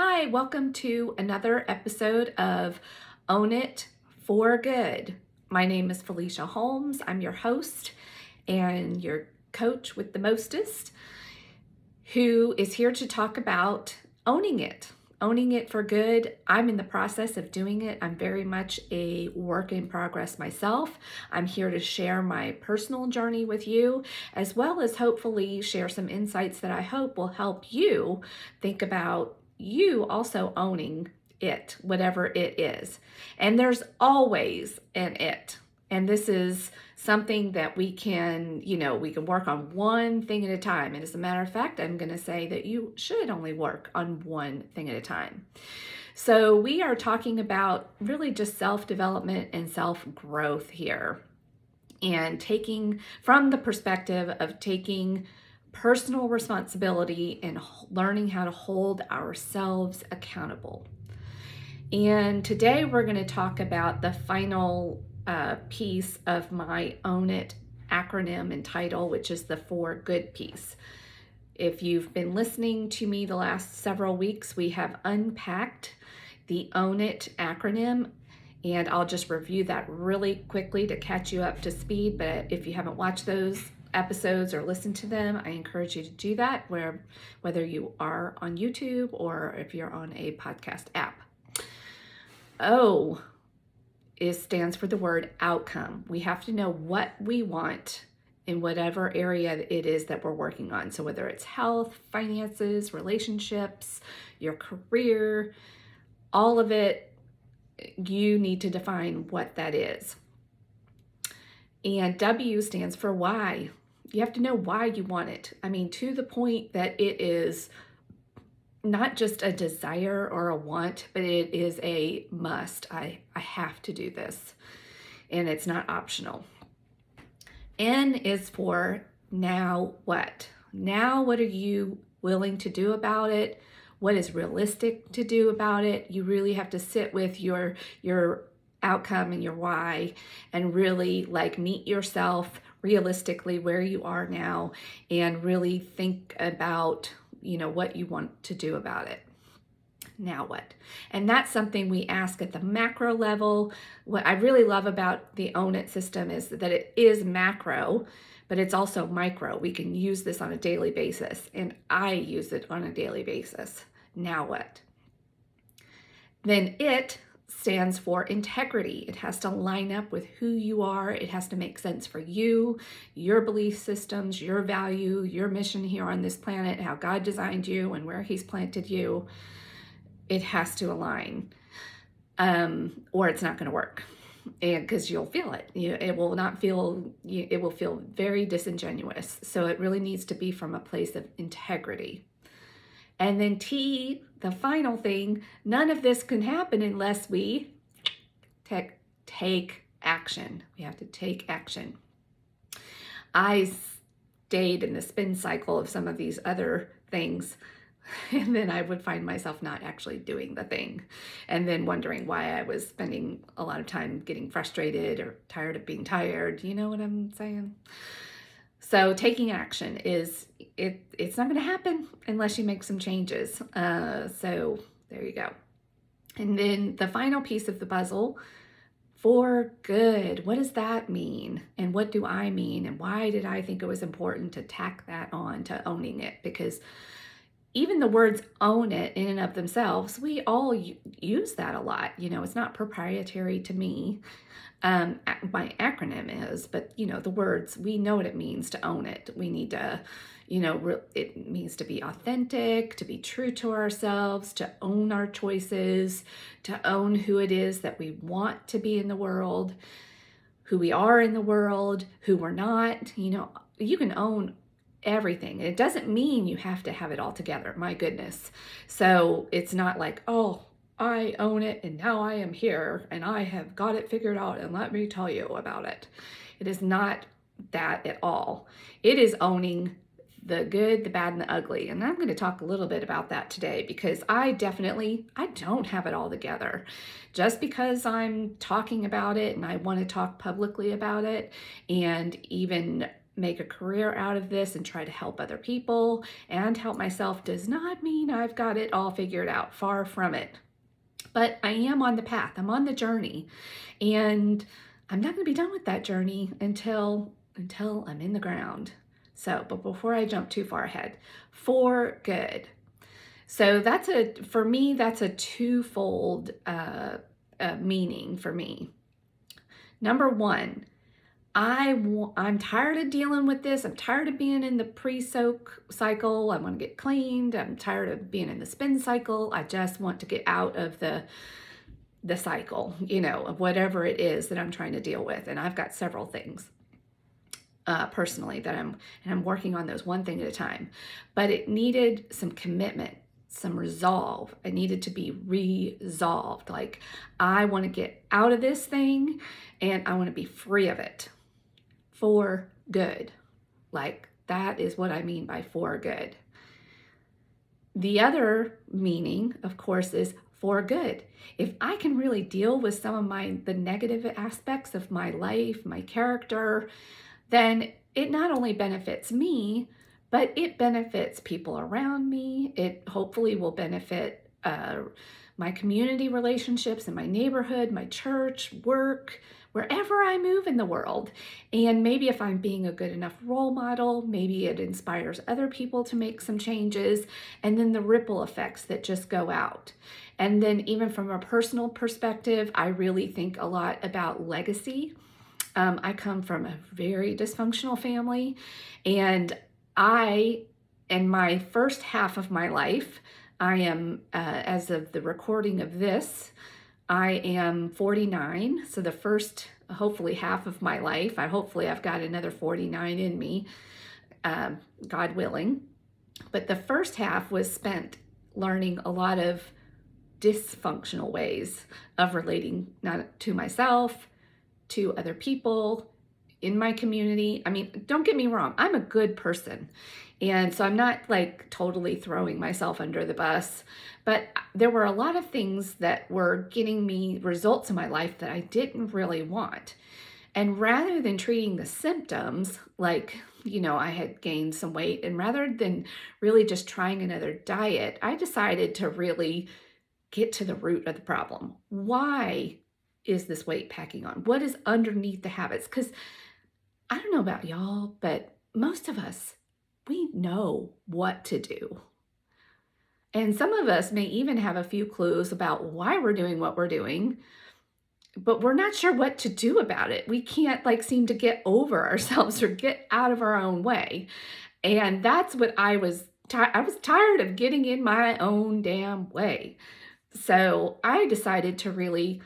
Hi, welcome to another episode of Own It for Good. My name is Felicia Holmes. I'm your host and your coach with the mostest, who is here to talk about owning it for good. I'm in the process of doing it. I'm very much a work in progress myself. I'm here to share my personal journey with you, as well as hopefully share some insights that I hope will help you think about you also owning it, whatever it is. And there's always an it. And this is something that we can work on one thing at a time. And as a matter of fact, I'm going to say that you should only work on one thing at a time. So we are talking about really just self-development and self-growth here, and taking from the perspective of taking personal responsibility and learning how to hold ourselves accountable. And today we're going to talk about the final piece of my Own It acronym and title, which is the For Good piece. If you've been listening to me the last several weeks, we have unpacked the Own It acronym, and I'll just review that really quickly to catch you up to speed. But if you haven't watched those episodes or listened to them, I encourage you to do that, whether you are on YouTube or if you're on a podcast app. O stands for the word outcome. We have to know what we want in whatever area it is that we're working on. So whether it's health, finances, relationships, your career, all of it, you need to define what that is. And W stands for why. You have to know why you want it. I mean, to the point that it is not just a desire or a want, but it is a must. I have to do this, and it's not optional. N is for now what? Now what are you willing to do about it? What is realistic to do about it? You really have to sit with your outcome and your why and really meet yourself realistically where you are now and really think about what you want to do about it. Now what? And that's something we ask at the macro level. What I really love about the Own It system is that it is macro, but it's also micro. We can use this on a daily basis, and I use it on a daily basis. Now what? Then it stands for integrity. It has to line up with who you are. It has to make sense for you, your belief systems, your value, your mission here on this planet, how God designed you and where He's planted you. It has to align, or it's not going to work. And because you'll feel it, it will not feel. It will feel very disingenuous. So it really needs to be from a place of integrity. And then T, the final thing, none of this can happen unless we take action. We have to take action. I stayed in the spin cycle of some of these other things, and then I would find myself not actually doing the thing, and then wondering why I was spending a lot of time getting frustrated or tired of being tired. You know what I'm saying? So taking action it's not going to happen unless you make some changes. So there you go. And then the final piece of the puzzle, for good. What does that mean? And what do I mean? And why did I think it was important to tack that on to owning it? Because even the words own it in and of themselves, we all use that a lot. It's not proprietary to me. My acronym is, but the words, we know what it means to own it. We need to, it means to be authentic, to be true to ourselves, to own our choices, to own who it is that we want to be in the world, who we are in the world, who we're not. You can own everything. It doesn't mean you have to have it all together. My goodness. So it's not like, oh, I own it and now I am here and I have got it figured out and let me tell you about it. It is not that at all. It is owning the good, the bad, and the ugly. And I'm going to talk a little bit about that today because I don't have it all together. Just because I'm talking about it and I want to talk publicly about it and even make a career out of this and try to help other people and help myself does not mean I've got it all figured out. Far from it. But I am on the path. I'm on the journey. And I'm not going to be done with that journey until I'm in the ground. So, but before I jump too far ahead, for good. So for me, that's a twofold meaning for me. Number one, I'm tired of dealing with this. I'm tired of being in the pre-soak cycle. I want to get cleaned. I'm tired of being in the spin cycle. I just want to get out of the cycle, of whatever it is that I'm trying to deal with. And I've got several things personally that I'm working on those one thing at a time. But it needed some commitment, some resolve. I needed to be resolved. Like, I want to get out of this thing and I want to be free of it. For good. Like, that is what I mean by for good. The other meaning, of course, is for good. If I can really deal with some of the negative aspects of my life, my character, then it not only benefits me, but it benefits people around me. It hopefully will benefit my community relationships in my neighborhood, my church, work, wherever I move in the world. And maybe if I'm being a good enough role model, maybe it inspires other people to make some changes, and then the ripple effects that just go out. And then even from a personal perspective, I really think a lot about legacy. I come from a very dysfunctional family, and in my first half of my life, I am, as of the recording of this, I am 49, so the first, hopefully, half of my life, hopefully I've got another 49 in me, God willing. But the first half was spent learning a lot of dysfunctional ways of relating, not to myself, to other people, in my community. I mean, don't get me wrong, I'm a good person. And so I'm not like totally throwing myself under the bus, but there were a lot of things that were getting me results in my life that I didn't really want. And rather than treating the symptoms, like, I had gained some weight, and rather than really just trying another diet, I decided to really get to the root of the problem. Why is this weight packing on? What is underneath the habits? Because I don't know about y'all, but most of us, we know what to do. And some of us may even have a few clues about why we're doing what we're doing, but we're not sure what to do about it. We can't seem to get over ourselves or get out of our own way. And that's what I was tired of getting in my own damn way. So I decided to really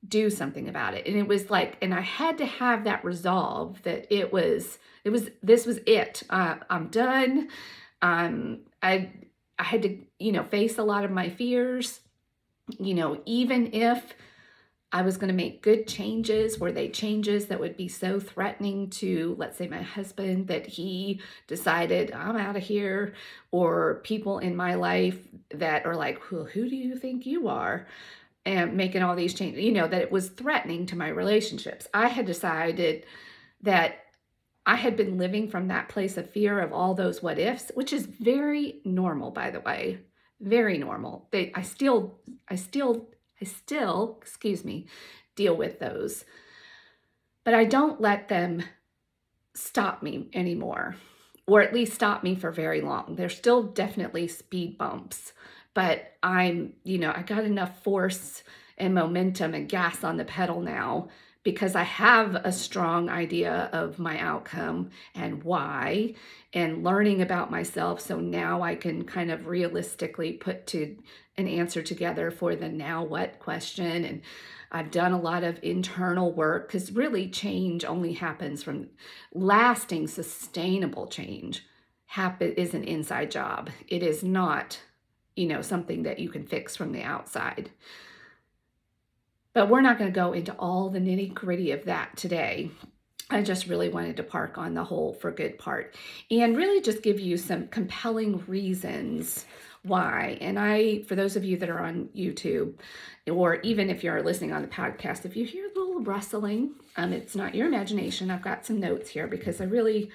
do something about it. And it was and I had to have that resolve that this was it. I'm done. I had to, face a lot of my fears, even if I was going to make good changes, were they changes that would be so threatening to, let's say, my husband, that he decided I'm out of here, or people in my life that are like, well, who do you think you are? And making all these changes, that it was threatening to my relationships. I had decided that I had been living from that place of fear of all those what ifs, which is very normal, by the way, very normal. I still, deal with those, but I don't let them stop me anymore, or at least stop me for very long. There's still definitely speed bumps, but I got enough force and momentum and gas on the pedal now, because I have a strong idea of my outcome and why, and learning about myself. So now I can kind of realistically put an answer together for the now what question. And I've done a lot of internal work, because really change only happens from lasting, sustainable change is an inside job. It is not something that you can fix from the outside. But we're not going to go into all the nitty-gritty of that today. I just really wanted to park on the whole for good part and really just give you some compelling reasons why. And for those of you that are on YouTube, or even if you're listening on the podcast, if you hear a little rustling, it's not your imagination. I've got some notes here because I really,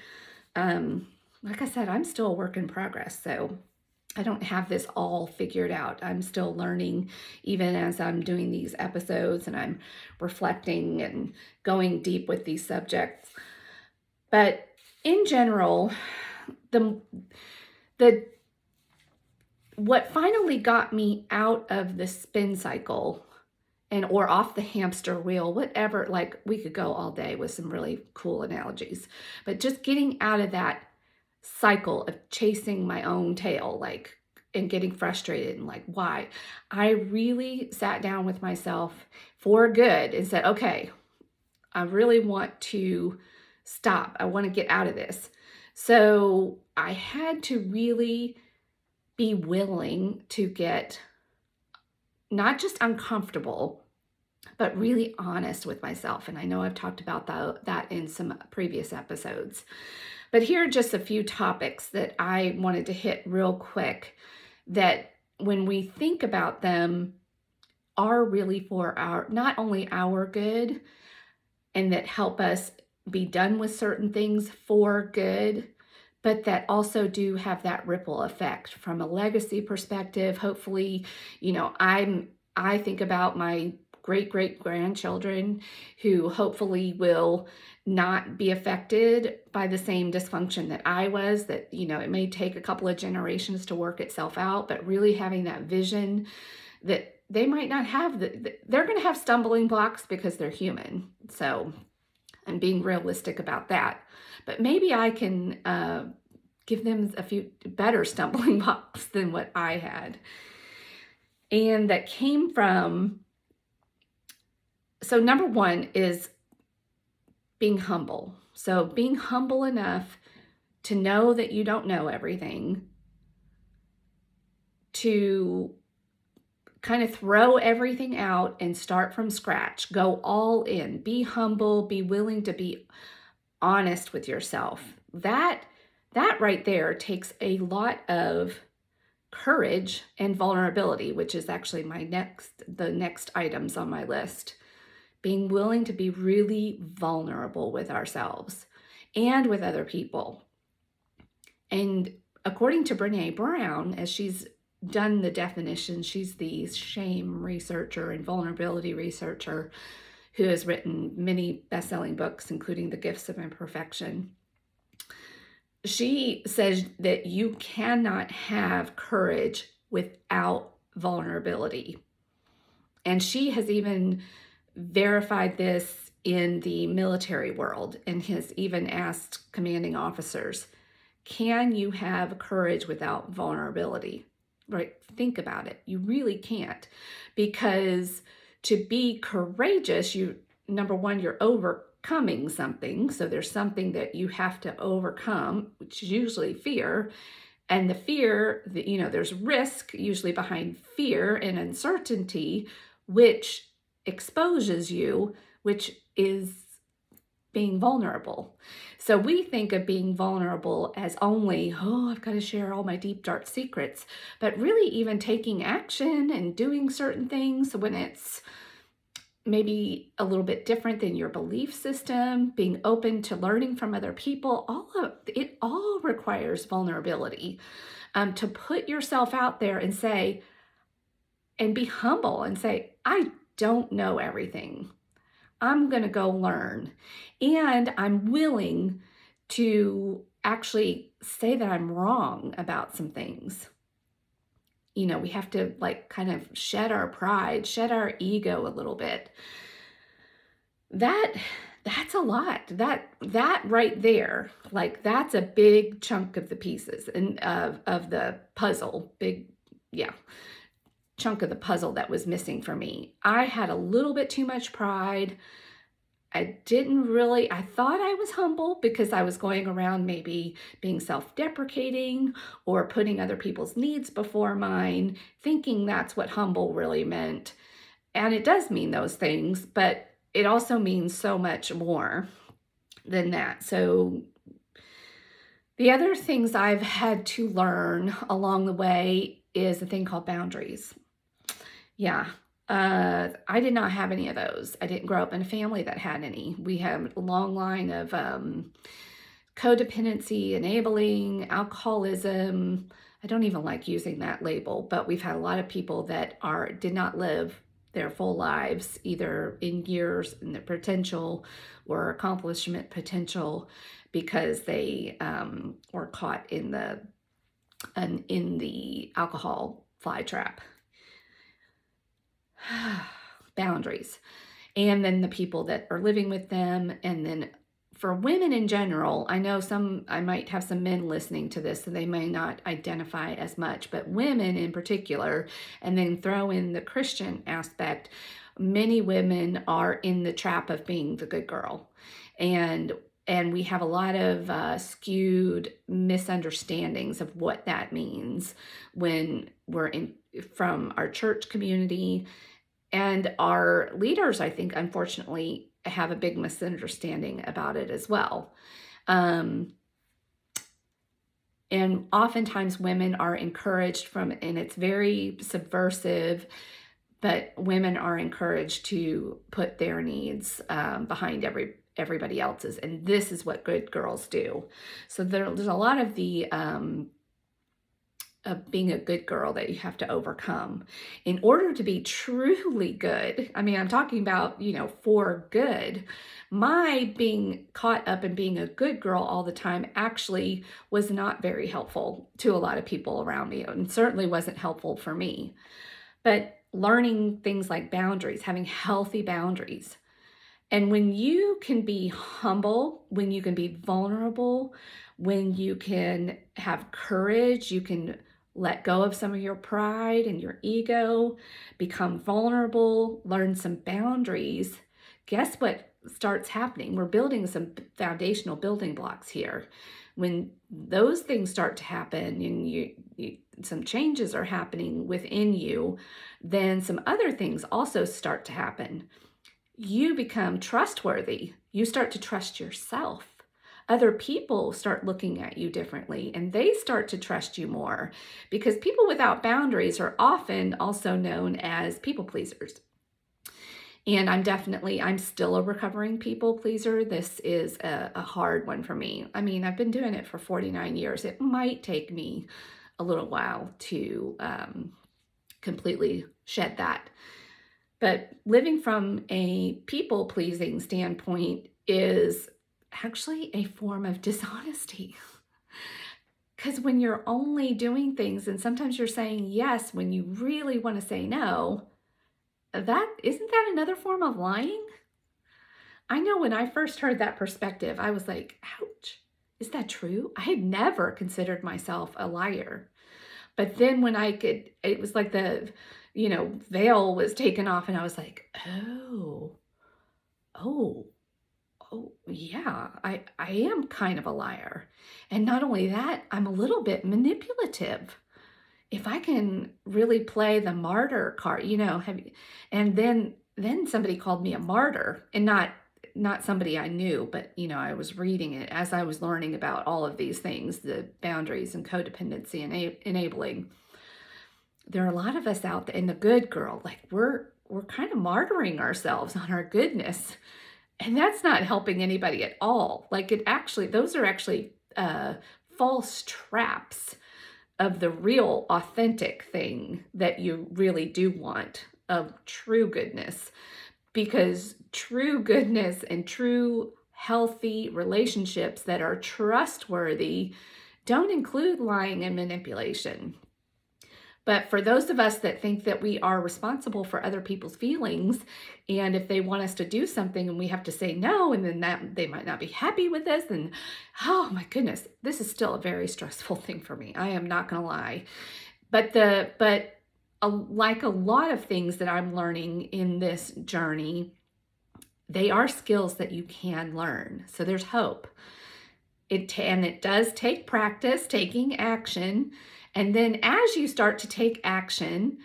like I said, I'm still a work in progress. So I don't have this all figured out. I'm still learning, even as I'm doing these episodes and I'm reflecting and going deep with these subjects. But in general, the what finally got me out of the spin cycle or off the hamster wheel, whatever, like we could go all day with some really cool analogies, but just getting out of that cycle of chasing my own tail, like, and getting frustrated and like, why? I really sat down with myself for good and said, okay, I really want to stop. I want to get out of this. So I had to really be willing to get not just uncomfortable, but really honest with myself. And I know I've talked about that in some previous episodes. But here are just a few topics that I wanted to hit real quick that when we think about them are really for not only our good, and that help us be done with certain things for good, but that also do have that ripple effect from a legacy perspective. Hopefully, I think about my great grandchildren who hopefully will not be affected by the same dysfunction that I was, that, it may take a couple of generations to work itself out, but really having that vision that they might not have, they're going to have stumbling blocks because they're human. So I'm being realistic about that. But maybe I can give them a few better stumbling blocks than what I had. And that came from, so number one is being humble. So being humble enough to know that you don't know everything, to kind of throw everything out and start from scratch, go all in, be humble, be willing to be honest with yourself. That right there takes a lot of courage and vulnerability, which is actually the next items on my list. Being willing to be really vulnerable with ourselves and with other people. And according to Brené Brown, as she's done the definition, she's the shame researcher and vulnerability researcher who has written many best-selling books, including The Gifts of Imperfection. She says that you cannot have courage without vulnerability. And she has even verified this in the military world and has even asked commanding officers, can you have courage without vulnerability? Right? Think about it. You really can't, because to be courageous, number one, you're overcoming something. So there's something that you have to overcome, which is usually fear. And the fear, there's risk usually behind fear and uncertainty, which exposes you, which is being vulnerable. So we think of being vulnerable as only, I've got to share all my deep, dark secrets, but really even taking action and doing certain things when it's maybe a little bit different than your belief system, being open to learning from other people, it all requires vulnerability, to put yourself out there and say, and be humble and say, I don't know everything. I'm going to go learn. And I'm willing to actually say that I'm wrong about some things. We have to kind of shed our pride, shed our ego a little bit. That's a lot. That right there, that's a big chunk of the pieces and of the puzzle. Chunk of the puzzle that was missing for me. I had a little bit too much pride. I thought I was humble because I was going around maybe being self-deprecating or putting other people's needs before mine, thinking that's what humble really meant. And it does mean those things, but it also means so much more than that. So the other things I've had to learn along the way is a thing called boundaries. Yeah. I did not have any of those. I didn't grow up in a family that had any. We have a long line of codependency, enabling, alcoholism. I don't even like using that label, but we've had a lot of people that did not live their full lives, either in years in the potential or accomplishment potential, because they were caught in the alcohol fly trap. Boundaries. And then the people that are living with them. And then for women in general, I know I might have some men listening to this, so they may not identify as much, but women in particular, and then throw in the Christian aspect, many women are in the trap of being the good girl. And we have a lot of skewed misunderstandings of what that means when we're from our church community. And our leaders, I think, unfortunately, have a big misunderstanding about it as well. And oftentimes women are encouraged and it's very subversive, but women are encouraged to put their needs behind everybody else's. And this is what good girls do. So there's a lot of the of being a good girl that you have to overcome in order to be truly good. I mean, I'm talking about, for good. My being caught up in being a good girl all the time actually was not very helpful to a lot of people around me, and certainly wasn't helpful for me. But learning things like boundaries, having healthy boundaries. And when you can be humble, when you can be vulnerable, when you can have courage, you can let go of some of your pride and your ego, become vulnerable, learn some boundaries. Guess what starts happening? We're building some foundational building blocks here. When those things start to happen and some changes are happening within you, then some other things also start to happen. You become trustworthy. You start to trust yourself. Other people start looking at you differently, and they start to trust you more, because people without boundaries are often also known as people pleasers. And I'm still a recovering people pleaser. This is a hard one for me. I mean, I've been doing it for 49 years. It might take me a little while to completely shed that. But living from a people-pleasing standpoint is actually a form of dishonesty. Because when you're only doing things and sometimes you're saying yes when you really want to say no, isn't that another form of lying? I know when I first heard that perspective, I was like, ouch, is that true? I had never considered myself a liar. But then when it was like the veil was taken off, and I was like, oh, yeah, I am kind of a liar. And not only that, I'm a little bit manipulative. If I can really play the martyr card, and then somebody called me a martyr, and not somebody I knew, but I was reading it as I was learning about all of these things, the boundaries and codependency and enabling. There are a lot of us out there in the good girl, like we're kind of martyring ourselves on our goodness. And that's not helping anybody at all. Like those are actually false traps of the real authentic thing that you really do want, of true goodness. Because true goodness and true healthy relationships that are trustworthy don't include lying and manipulation. But for those of us that think that we are responsible for other people's feelings, and if they want us to do something and we have to say no, and then that they might not be happy with us, then, oh my goodness, this is still a very stressful thing for me. I am not going to lie. But like a lot of things that I'm learning in this journey, they are skills that you can learn. So there's hope. And it does take practice, taking action. And then as you start to take action,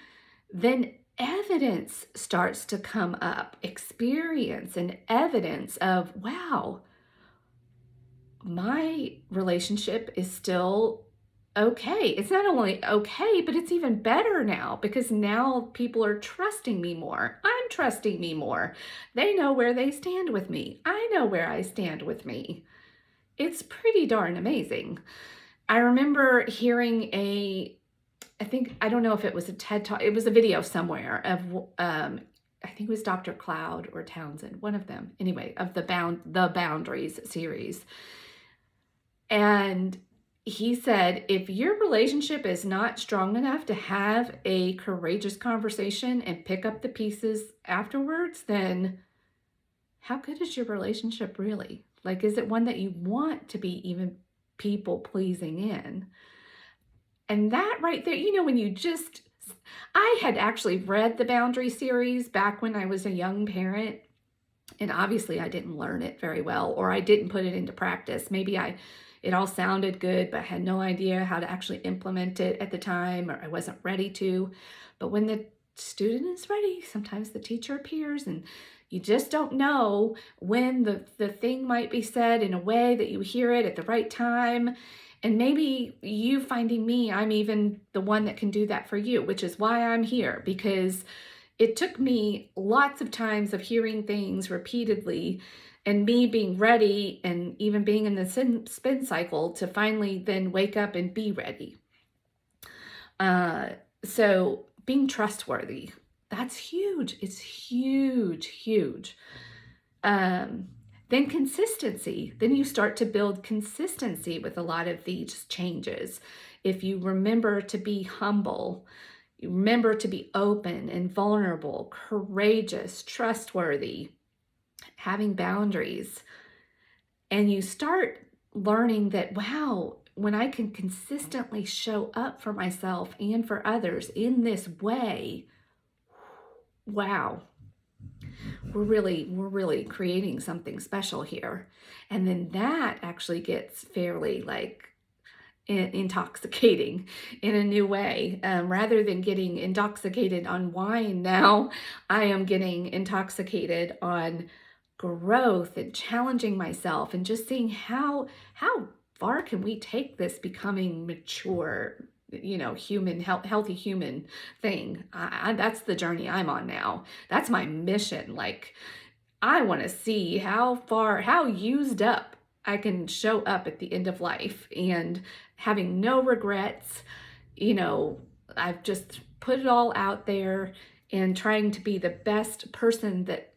then evidence starts to come up, experience and evidence of, wow, my relationship is still okay. It's not only okay, but it's even better now because now people are trusting me more. I'm trusting me more. They know where they stand with me. I know where I stand with me. It's pretty darn amazing. I remember hearing I don't know if it was a TED Talk, it was a video somewhere of, I think it was Dr. Cloud or Townsend, one of them, anyway, of the Boundaries series. And he said, if your relationship is not strong enough to have a courageous conversation and pick up the pieces afterwards, then how good is your relationship really? Like, is it one that you want to be even people pleasing in? And that right there, when I had actually read the Boundary series back when I was a young parent, and obviously I didn't learn it very well, or I didn't put it into practice. Maybe it all sounded good, but I had no idea how to actually implement it at the time, or I wasn't ready to. But when the student is ready, sometimes the teacher appears, and you just don't know when the thing might be said in a way that you hear it at the right time. And maybe you finding me, I'm even the one that can do that for you, which is why I'm here, because it took me lots of times of hearing things repeatedly and me being ready and even being in the spin cycle to finally then wake up and be ready. So being trustworthy, that's huge. It's huge, huge. Then consistency. Then you start to build consistency with a lot of these changes. If you remember to be humble, you remember to be open and vulnerable, courageous, trustworthy, having boundaries, and you start learning that, wow, when I can consistently show up for myself and for others in this way, wow, we're really creating something special here. And then that actually gets fairly intoxicating in a new way. Rather than getting intoxicated on wine now, I am getting intoxicated on growth and challenging myself and just seeing how far can we take this becoming mature, human, healthy human thing. That's the journey I'm on now. That's my mission. Like, I want to see how used up I can show up at the end of life and having no regrets. I've just put it all out there and trying to be the best person that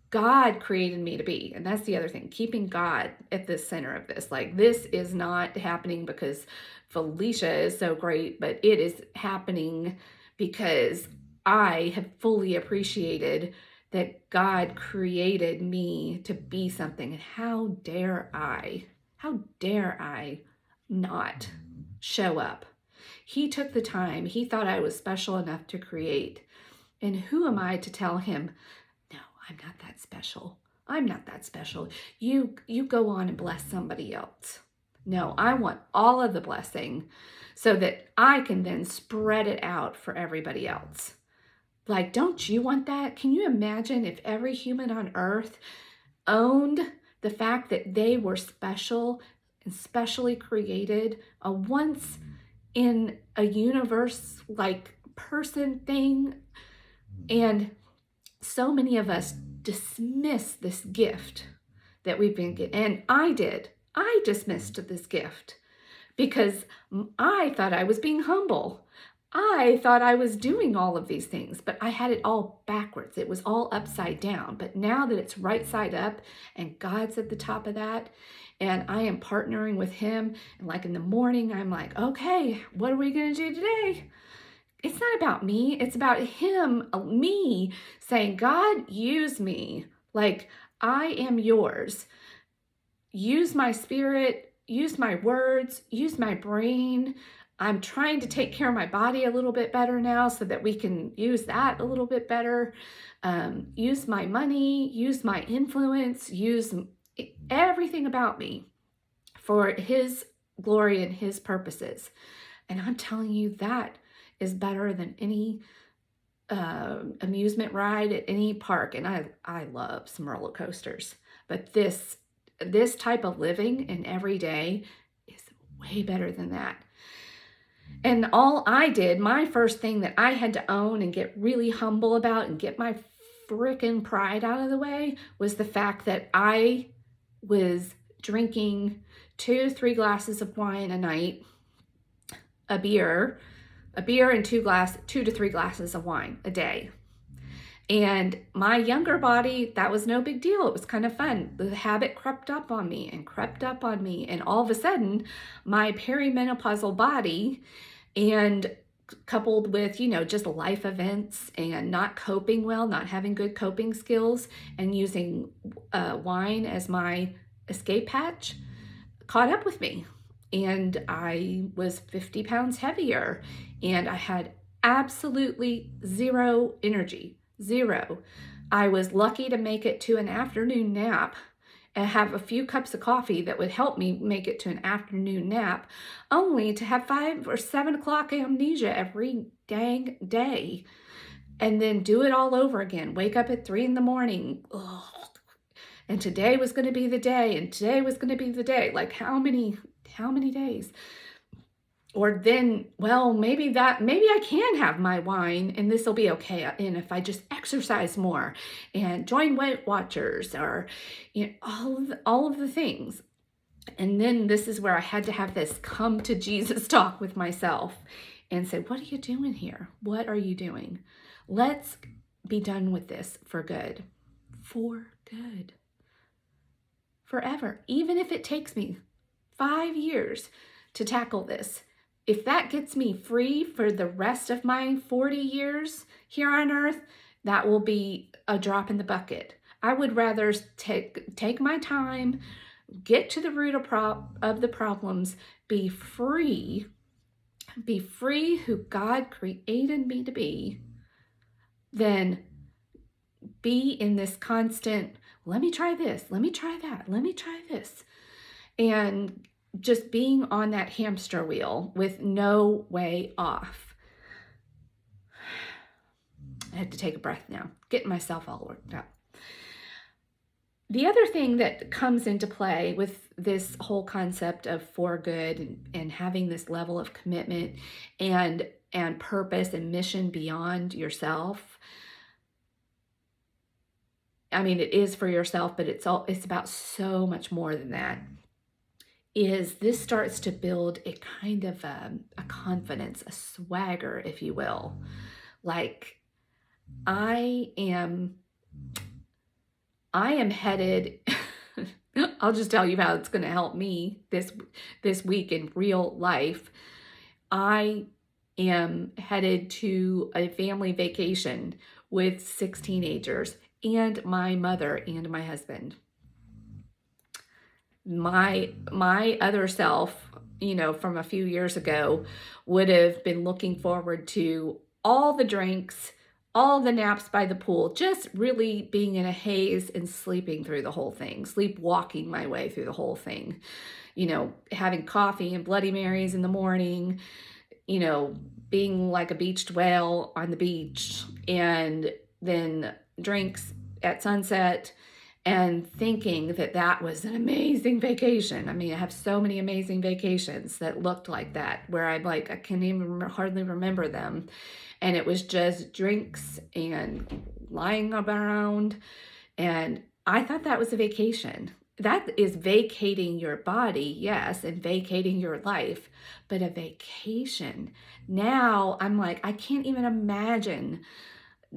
God created me to be. And that's the other thing, keeping God at the center of this. Like, this is not happening because Felicia is so great, but it is happening because I have fully appreciated that God created me to be something. And how dare I not show up? He took the time. He thought I was special enough to create. And who am I to tell him, no, I'm not that special. I'm not that special. You go on and bless somebody else. No, I want all of the blessing so that I can then spread it out for everybody else. Like, don't you want that? Can you imagine if every human on earth owned the fact that they were special and specially created, a once in a universe like person thing? And so many of us dismiss this gift that we've been given. And I did. I dismissed this gift because I thought I was being humble. I thought I was doing all of these things, but I had it all backwards. It was all upside down. But now that it's right side up and God's at the top of that, and I am partnering with him, and like in the morning, I'm like, okay, what are we going to do today? It's not about me. It's about him, me saying, God, use me. Like, I am yours. Use my spirit, use my words, use my brain. I'm trying to take care of my body a little bit better now so that we can use that a little bit better. Use my money, use my influence, use everything about me for his glory and his purposes. And I'm telling you, that is better than any amusement ride at any park. And I love some roller coasters, but this type of living and every day is way better than that. And all I did, my first thing that I had to own and get really humble about and get my frickin' pride out of the way was the fact that I was drinking 2 to 3 glasses of wine a night, a beer and 2 to 3 glasses of wine a day. And my younger body, that was no big deal. It was kind of fun. The habit crept up on me. And all of a sudden, my perimenopausal body, and coupled with, just life events and not coping well, not having good coping skills, and using wine as my escape hatch, caught up with me. And I was 50 pounds heavier, and I had absolutely zero energy. Zero. I was lucky to make it to an afternoon nap and have a few cups of coffee that would help me make it to an afternoon nap, only to have 5 or 7 o'clock amnesia every dang day, and then do it all over again. Wake up at 3 in the morning. Ugh. And today was going to be the day, and today was going to be the day. Like how many days? Or then, well, maybe I can have my wine and this will be okay. And if I just exercise more and join Weight Watchers, or all of the things. And then this is where I had to have this come to Jesus talk with myself and say, what are you doing here? What are you doing? Let's be done with this for good. For good. Forever. Even if it takes me 5 years to tackle this. If that gets me free for the rest of my 40 years here on earth, that will be a drop in the bucket. I would rather take my time, get to the root of the problems, be free who God created me to be, than be in this constant, let me try this, let me try that, let me try this. And just being on that hamster wheel with no way off. I had to take a breath now, getting myself all worked up. The other thing that comes into play with this whole concept of for good and having this level of commitment and purpose and mission beyond yourself. I mean, it is for yourself, but it's about so much more than that. Is this starts to build a kind of a confidence, a swagger, if you will. Like I am headed, I'll just tell you how it's going to help me this week in real life. I am headed to a family vacation with 6 teenagers and my mother and my husband. My other self, from a few years ago, would have been looking forward to all the drinks, all the naps by the pool, just really being in a haze and sleeping through the whole thing, sleepwalking my way through the whole thing, having coffee and Bloody Marys in the morning, being like a beached whale on the beach, and then drinks at sunset, and thinking that was an amazing vacation. I mean, I have so many amazing vacations that looked like that, where I'm like, I can't even hardly remember them. And it was just drinks and lying around. And I thought that was a vacation. That is vacating your body, yes, and vacating your life, but a vacation. Now I'm like, I can't even imagine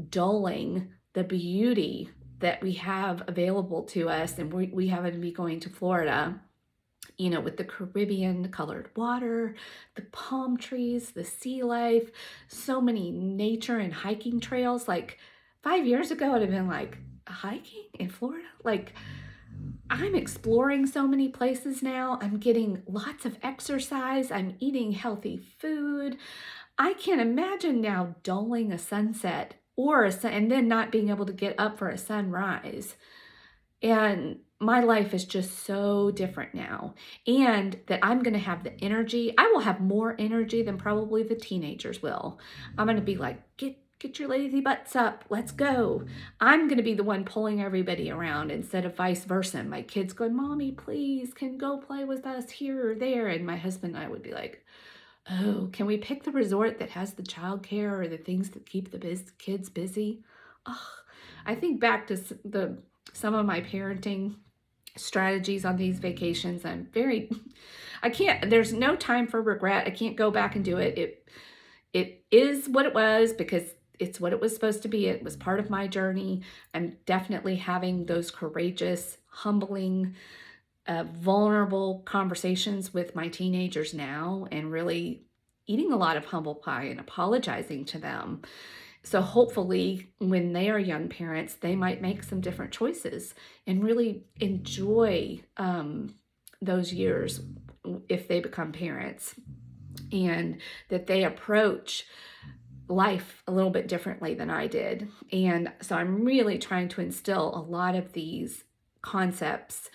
dulling the beauty that we have available to us. And we happen to be going to Florida, with the Caribbean colored water, the palm trees, the sea life, so many nature and hiking trails. Like 5 years ago, I'd have been like, hiking in Florida? Like, I'm exploring so many places now. I'm getting lots of exercise. I'm eating healthy food. I can't imagine now dulling a sunset and then not being able to get up for a sunrise. And my life is just so different now. And that I'm going to have the energy. I will have more energy than probably the teenagers will. I'm going to be like, get your lazy butts up. Let's go. I'm going to be the one pulling everybody around instead of vice versa. My kids going, Mommy, please, can go play with us here or there. And my husband and I would be like, Oh, can we pick the resort that has the childcare or the things that keep the kids busy? Oh, I think back to some of my parenting strategies on these vacations. I can't, there's no time for regret. I can't go back and do it. It is what it was because it's what it was supposed to be. It was part of my journey. I'm definitely having those courageous, humbling, vulnerable conversations with my teenagers now, and really eating a lot of humble pie and apologizing to them. So hopefully when they are young parents, they might make some different choices and really enjoy those years if they become parents, and that they approach life a little bit differently than I did. And so I'm really trying to instill a lot of these concepts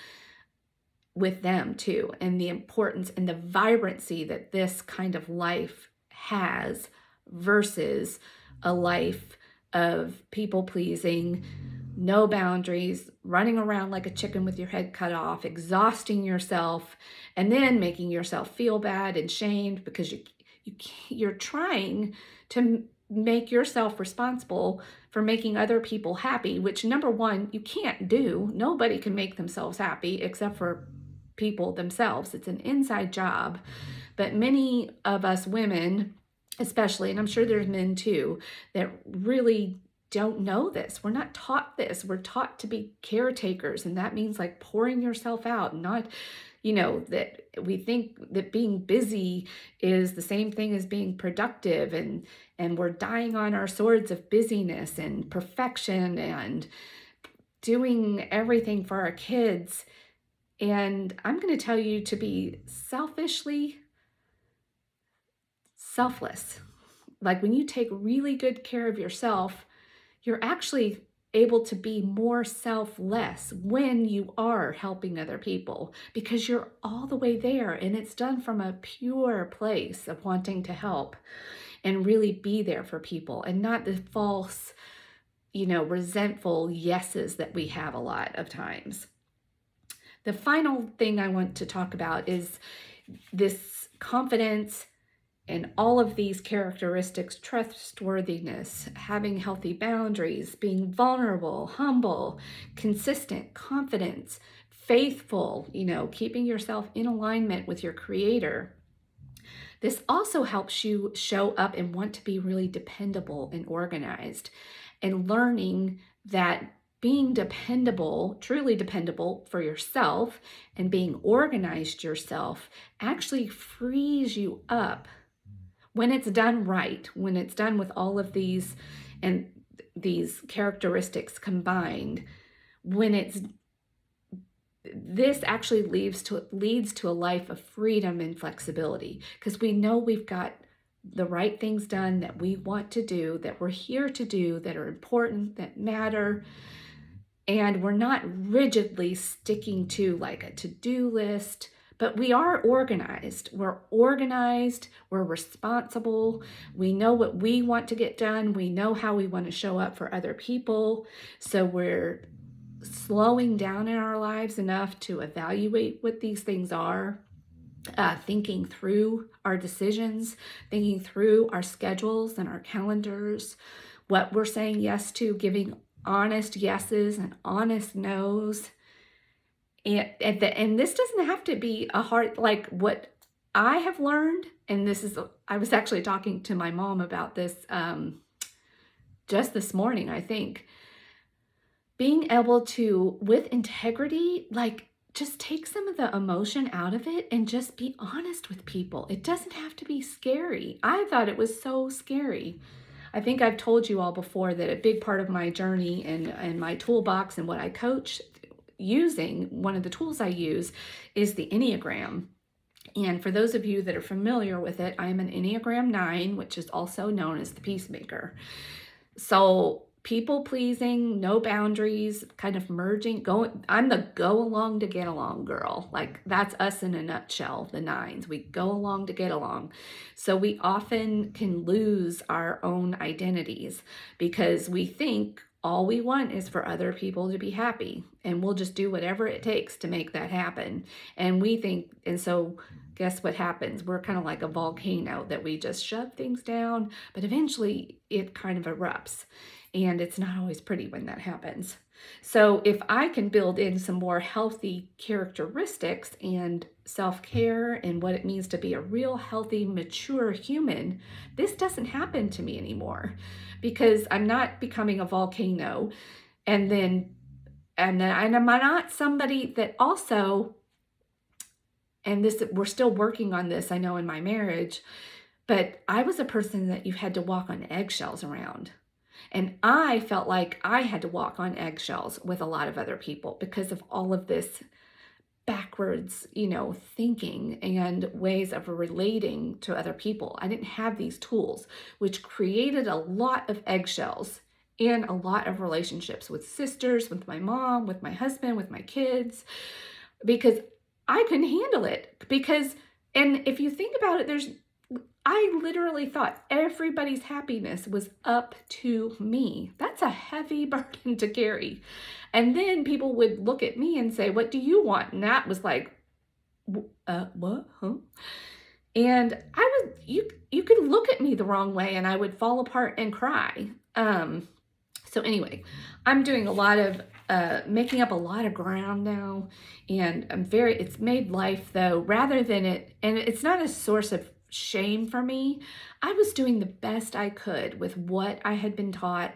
with them too, and the importance and the vibrancy that this kind of life has versus a life of people pleasing, no boundaries, running around like a chicken with your head cut off, exhausting yourself, and then making yourself feel bad and shamed because you're trying to make yourself responsible for making other people happy, which number one, you can't do. Nobody can make themselves happy except for people themselves. It's an inside job. But many of us women, especially, and I'm sure there's men too, that really don't know this. We're not taught this. We're taught to be caretakers, and that means like pouring yourself out, not, that we think that being busy is the same thing as being productive, and we're dying on our swords of busyness and perfection and doing everything for our kids. And I'm going to tell you to be selfishly selfless. Like when you take really good care of yourself, you're actually able to be more selfless when you are helping other people, because you're all the way there and it's done from a pure place of wanting to help and really be there for people, and not the false, resentful yeses that we have a lot of times. The final thing I want to talk about is this confidence and all of these characteristics: trustworthiness, having healthy boundaries, being vulnerable, humble, consistent, confidence, faithful, keeping yourself in alignment with your creator. This also helps you show up and want to be really dependable and organized, and learning that being dependable, truly dependable for yourself, and being organized yourself actually frees you up when it's done right, when it's done with all of these and these characteristics combined. This actually leads to a life of freedom and flexibility, because we know we've got the right things done that we want to do, that we're here to do, that are important, that matter. And we're not rigidly sticking to like a to-do list, but we are organized. We're organized, we're responsible, we know what we want to get done, we know how we want to show up for other people. So we're slowing down in our lives enough to evaluate what these things are, thinking through our decisions, thinking through our schedules and our calendars, what we're saying yes to, giving honest yeses and honest nos. And this doesn't have to be a hard, like what I have learned, and I was actually talking to my mom about this just this morning, I think. Being able to, with integrity, like just take some of the emotion out of it and just be honest with people. It doesn't have to be scary. I thought it was so scary. I think I've told you all before that a big part of my journey and my toolbox and what I coach using, one of the tools I use is the Enneagram. And for those of you that are familiar with it, I'm an Enneagram 9, which is also known as the peacemaker. So people pleasing, no boundaries, kind of merging, I'm the go along to get along girl. Like that's us in a nutshell, the 9s. We go along to get along. So we often can lose our own identities because we think all we want is for other people to be happy, and we'll just do whatever it takes to make that happen. And so guess what happens? We're kind of like a volcano that we just shove things down, but eventually it kind of erupts. And it's not always pretty when that happens. So if I can build in some more healthy characteristics and self-care and what it means to be a real healthy, mature human, this doesn't happen to me anymore because I'm not becoming a volcano. And I'm not somebody that also, and this, we're still working on this, I know, in my marriage, but I was a person that you had to walk on eggshells around. And I felt like I had to walk on eggshells with a lot of other people because of all of this backwards, thinking and ways of relating to other people. I didn't have these tools, which created a lot of eggshells in a lot of relationships with sisters, with my mom, with my husband, with my kids, because I couldn't handle it. And if you think about it, I literally thought everybody's happiness was up to me. That's a heavy burden to carry. And then people would look at me and say, "What do you want?" And that was like, what? Huh? And you could look at me the wrong way and I would fall apart and cry. So anyway, I'm doing a lot of, making up a lot of ground now. And it's made life though, rather than and it's not a source of shame for me. I was doing the best I could with what I had been taught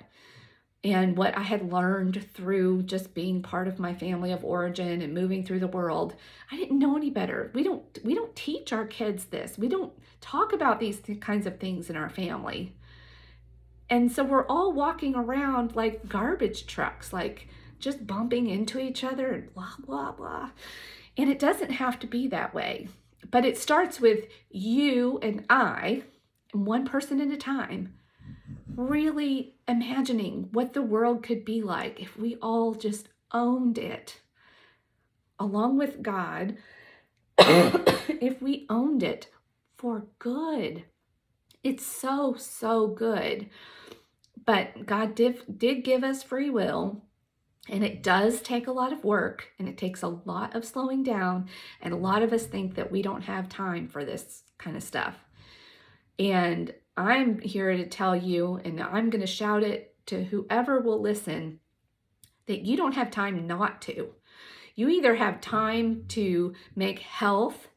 and what I had learned through just being part of my family of origin and moving through the world. I didn't know any better. We don't teach our kids this. We don't talk about these kinds of things in our family. And so we're all walking around like garbage trucks, like just bumping into each other and blah, blah, blah. And it doesn't have to be that way. But it starts with you and I, one person at a time, really imagining what the world could be like if we all just owned it, along with God, if we owned it for good. It's so, so good. But God did give us free will. And it does take a lot of work, and it takes a lot of slowing down, and a lot of us think that we don't have time for this kind of stuff. And I'm here to tell you, and I'm going to shout it to whoever will listen, that you don't have time not to. You either have time to make health,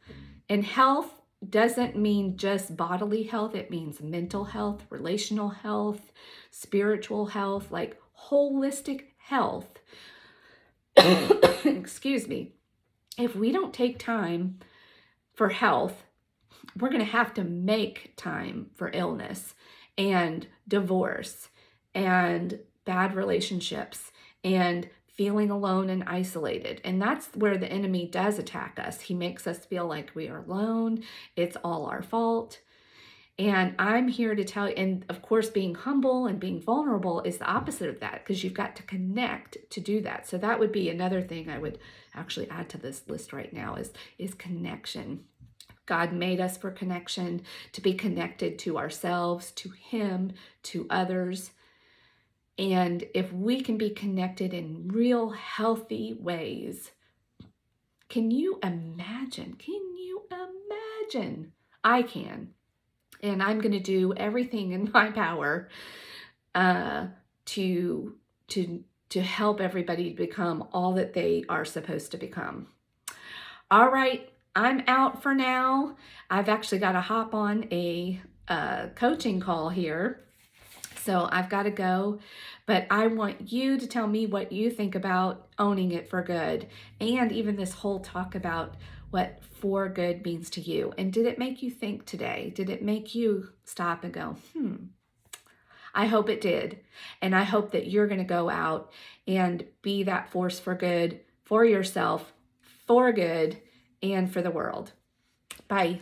and health doesn't mean just bodily health. It means mental health, relational health, spiritual health, like holistic health. Excuse me. If we don't take time for health, we're going to have to make time for illness and divorce and bad relationships and feeling alone and isolated. And that's where the enemy does attack us. He makes us feel like we are alone. It's all our fault. And I'm here to tell you, and of course, being humble and being vulnerable is the opposite of that, because you've got to connect to do that. So that would be another thing I would actually add to this list right now is connection. God made us for connection, to be connected to ourselves, to Him, to others. And if we can be connected in real healthy ways, can you imagine? I can. And I'm going to do everything in my power to help everybody become all that they are supposed to become. All right, I'm out for now. I've actually got to hop on a coaching call here, so I've got to go. But I want you to tell me what you think about owning it for good, and even this whole talk about what for good means to you. And did it make you think today? Did it make you stop and go, I hope it did. And I hope that you're going to go out and be that force for good for yourself, for good, and for the world. Bye.